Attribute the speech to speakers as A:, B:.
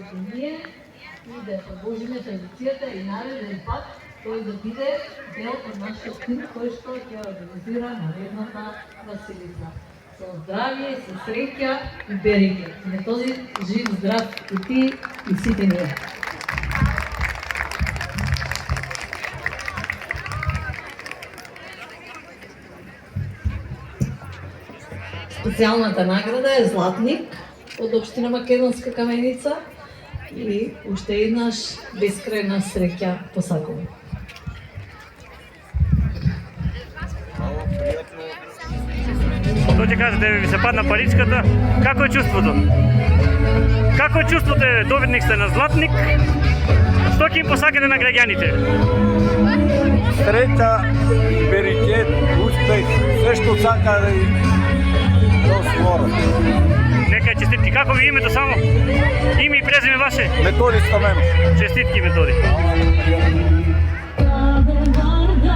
A: како ние и да продолжиме традицијата и нареден пат тој да биде дел од нашиот тим кој што ќе организира наредната Василица. Со здравје, со среќа и берење. Методи, жив, здрав и ти и сите ние. Специјалната награда е Златник од Општина Македонска Каменица и уште еднаш бескрајна среќа посакувам.
B: Тој кажа тебе ви се падна паричката, како е чувството? Како е чувството, добитник сте на Златник? Што ќе им посакате на граѓаните?
C: Среќа, берекет, успех, се што сака да осворат.
B: Нека е честитки. Како ви името само? Име и презиме ваше?
C: Методи Стаменов.
B: Честитки, Методи.